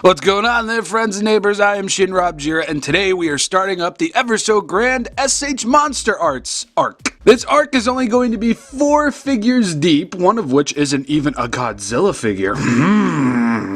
What's going on there, friends and neighbors? I am ShinRobjira, and today we are starting up the ever so grand SH MonsterArts arc. This arc is only going to be 4 figures deep, one of which isn't even a Godzilla figure.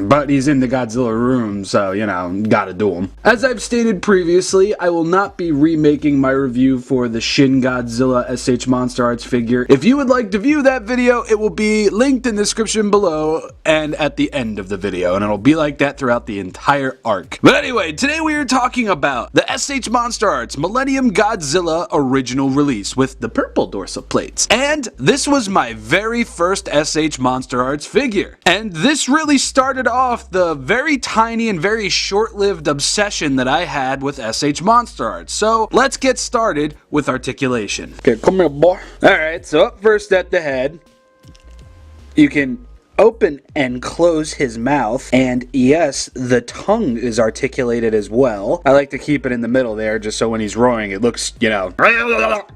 But he's in the Godzilla room, so, you know, gotta do him. As I've stated previously, I will not be remaking my review for the Shin-Godzilla SH MonsterArts figure. If you would like to view that video, it will be linked in the description below and at the end of the video, and it'll be like that throughout the entire arc. But anyway, today we are talking about the SH MonsterArts Millennium Godzilla original release with the purple dorsal plates. And this was my very first SH MonsterArts figure. And this really started off the very tiny and very short-lived obsession that I had with SH MonsterArts. So let's get started with articulation. Okay, come here, boy. Alright, so up first at the head, you can open and close his mouth, and yes, the tongue is articulated as well. I like to keep it in the middle there, just so when he's roaring, it looks, you know.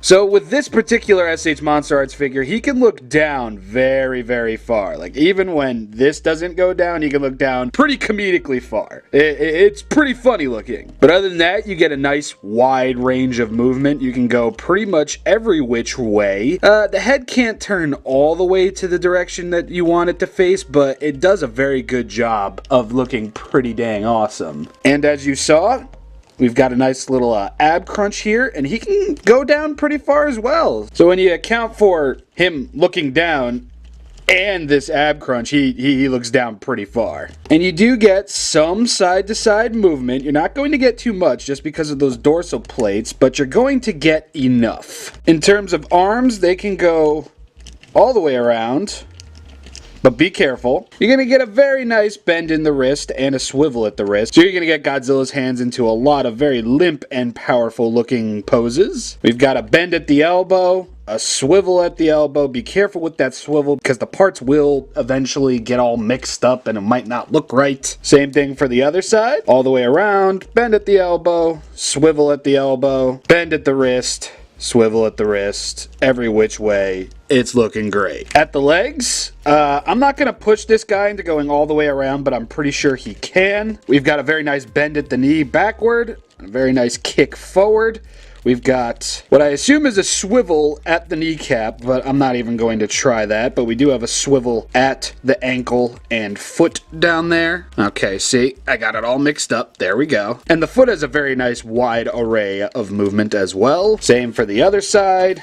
So with this particular SH MonsterArts figure, he can look down very, very far. Like, even when this doesn't go down, he can look down pretty comedically far. It's pretty funny looking. But other than that, you get a nice wide range of movement. You can go pretty much every which way. The head can't turn all the way to the direction that you want it to face, but it does a very good job of looking pretty dang awesome. And as you saw, we've got a nice little ab crunch here, and he can go down pretty far as well. So when you account for him looking down and this ab crunch, he looks down pretty far. And you do get some side-to-side movement. You're not going to get too much just because of those dorsal plates, but you're going to get enough. In terms of arms, they can go all the way around. But be careful. You're going to get a very nice bend in the wrist and a swivel at the wrist. So you're going to get Godzilla's hands into a lot of very limp and powerful looking poses. We've got a bend at the elbow, a swivel at the elbow. Be careful with that swivel because the parts will eventually get all mixed up and it might not look right. Same thing for the other side. All the way around, bend at the elbow, swivel at the elbow, bend at the wrist, swivel at the wrist, every which way. It's looking great. At the legs, I'm not going to push this guy into going all the way around, but I'm pretty sure he can. We've got a very nice bend at the knee backward, a very nice kick forward. We've got what I assume is a swivel at the kneecap, but I'm not even going to try that. But we do have a swivel at the ankle and foot down there. Okay, see, I got it all mixed up. There we go. And the foot has a very nice wide array of movement as well. Same for the other side.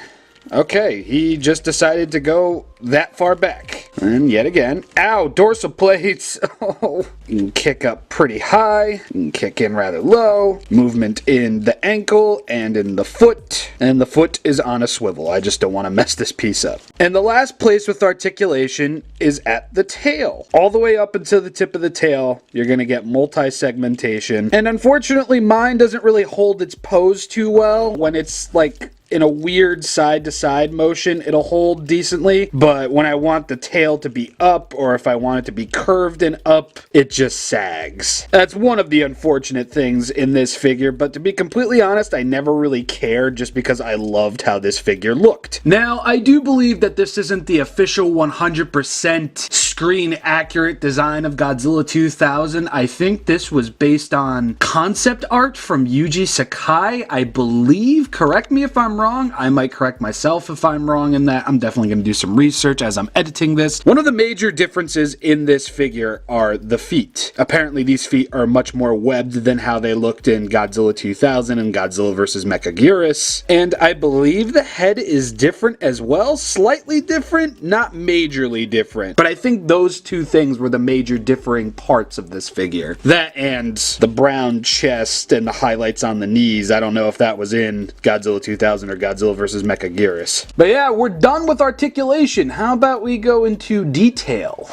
Okay, he just decided to go that far back. And yet again, ow, dorsal plates. Oh, you can kick up pretty high, you can kick in rather low. Movement in the ankle and in the foot. And the foot is on a swivel. I just don't want to mess this piece up. And the last place with articulation is at the tail. All the way up until the tip of the tail, you're going to get multi-segmentation. And unfortunately, mine doesn't really hold its pose too well. When it's like in a weird side-to-side motion, it'll hold decently, but when I want the tail to be up, or if I want it to be curved and up, it just sags. That's one of the unfortunate things in this figure, but to be completely honest, I never really cared just because I loved how this figure looked. Now, I do believe that this isn't the official 100% screen-accurate design of Godzilla 2000. I think this was based on concept art from Yuji Sakai, I believe. Correct me if I'm wrong. I might correct myself if I'm wrong in that. I'm definitely going to do some research as I'm editing this. One of the major differences in this figure are the feet. Apparently these feet are much more webbed than how they looked in Godzilla 2000 and Godzilla vs. Mechagodzilla. And I believe the head is different as well. Slightly different, not majorly different. But I think those two things were the major differing parts of this figure. That and the brown chest and the highlights on the knees. I don't know if that was in Godzilla 2000 or Godzilla vs. Mechagodzilla. But yeah, we're done with articulation. How about we go into detail?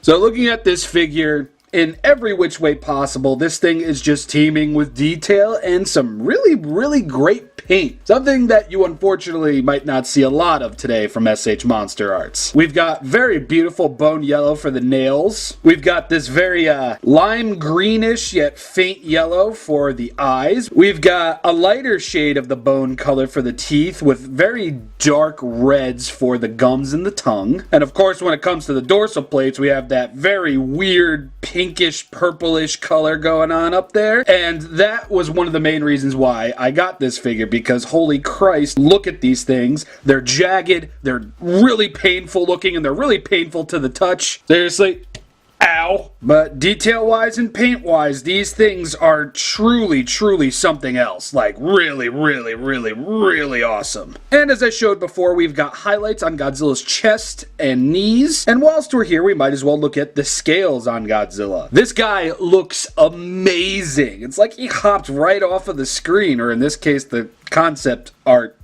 So looking at this figure, in every which way possible, this thing is just teeming with detail and some really, really great paint. Something that you unfortunately might not see a lot of today from SH MonsterArts. We've got very beautiful bone yellow for the nails. We've got this very lime greenish yet faint yellow for the eyes. We've got a lighter shade of the bone color for the teeth with very dark reds for the gums and the tongue. And of course, when it comes to the dorsal plates, we have that very weird pinkish purplish color going on up there. And that was one of the main reasons why I got this figure, because holy Christ, look at these things. They're jagged, they're really painful looking, and they're really painful to the touch. Seriously. Ow. But detail-wise and paint-wise, these things are truly, truly something else. Like, really, really, really, really awesome. And as I showed before, we've got highlights on Godzilla's chest and knees. And whilst we're here, we might as well look at the scales on Godzilla. This guy looks amazing. It's like he hopped right off of the screen, or in this case, the concept art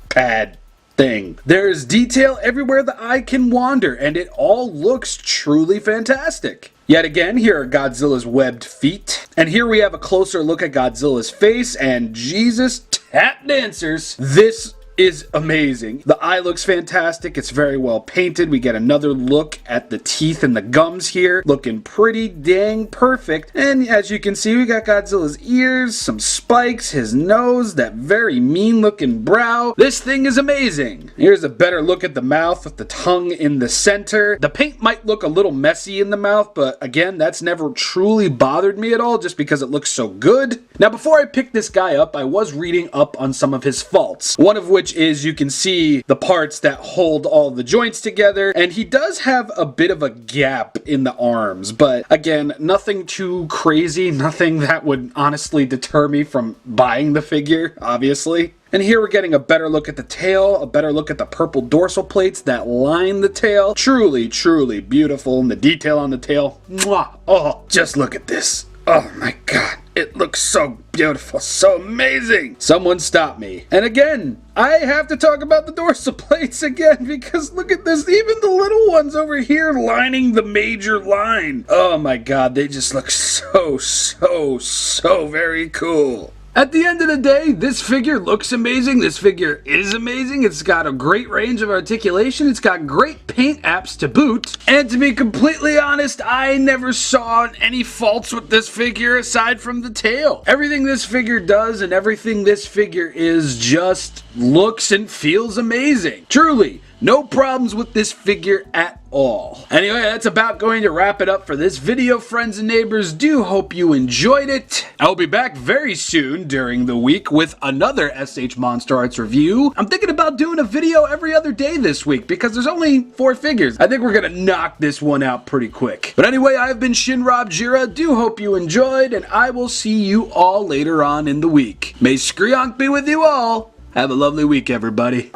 pad thing. There's detail everywhere the eye can wander, and it all looks truly fantastic. Yet again, here are Godzilla's webbed feet. And here we have a closer look at Godzilla's face, and Jesus, tap dancers, this is amazing. The eye looks fantastic. It's very well painted. We get another look at the teeth and the gums here, looking pretty dang perfect. And as you can see, we got Godzilla's ears, some spikes, his nose, that very mean looking brow. This thing is amazing. Here's a better look at the mouth with the tongue in the center. The paint might look a little messy in the mouth, but again, that's never truly bothered me at all, just because it looks so good. Now, before I picked this guy up, I was reading up on some of his faults, one of which is you can see the parts that hold all the joints together, and he does have a bit of a gap in the arms, but again, nothing too crazy, nothing that would honestly deter me from buying the figure, obviously. And here we're getting a better look at the tail, a better look at the purple dorsal plates that line the tail. Truly, truly beautiful, and the detail on the tail, mwah! Oh, just look at this. Oh my god. It looks so beautiful, so amazing. Someone stop me. And again, I have to talk about the dorsal plates again, because look at this, even the little ones over here lining the major line. Oh my god, they just look so, so, so very cool. At the end of the day, this figure looks amazing, this figure is amazing, it's got a great range of articulation, it's got great paint apps to boot, and to be completely honest, I never saw any faults with this figure aside from the tail. Everything this figure does and everything this figure is just looks and feels amazing. Truly, no problems with this figure at all. Anyway, that's about going to wrap it up for this video, friends and neighbors. Do hope you enjoyed it. I'll be back very soon during the week with another SH MonsterArts review. I'm thinking about doing a video every other day this week because there's only 4 figures. I think we're gonna knock this one out pretty quick. But anyway, I've been ShinRobjira. Do hope you enjoyed, and I will see you all later on in the week. May Skrionk be with you all. Have a lovely week, everybody.